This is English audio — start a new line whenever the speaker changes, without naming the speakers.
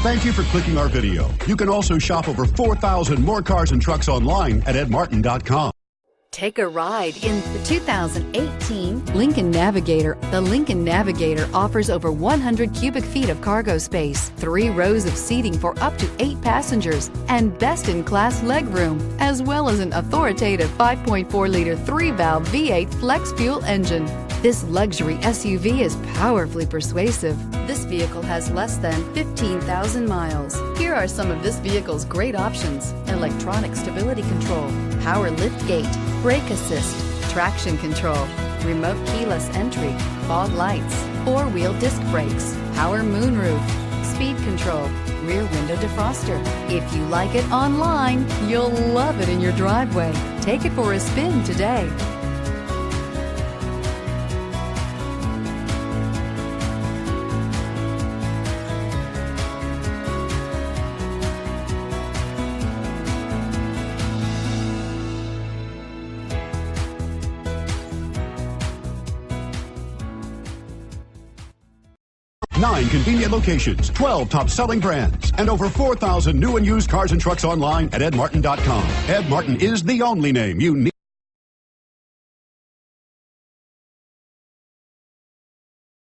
Thank you for clicking our video. You can also shop over 4,000 more cars and trucks online at edmartin.com.
Take a ride in the 2018 Lincoln Navigator. The Lincoln Navigator offers over 100 cubic feet of cargo space, 3 rows of seating for up to 8 passengers, and best-in-class legroom, as well as an authoritative 5.4-liter 3-valve V8 flex fuel engine. This luxury SUV is powerfully persuasive. This vehicle has less than 15,000 miles. Here are some of this vehicle's great options: electronic stability control, power liftgate, brake assist, traction control, remote keyless entry, fog lights, 4-wheel disc brakes, power moonroof, speed control, rear window defroster. If you like it online, you'll love it in your driveway. Take it for a spin today.
Nine convenient locations, 12 top-selling brands, and over 4,000 new and used cars and trucks online at edmartin.com. Ed Martin is the only name you need.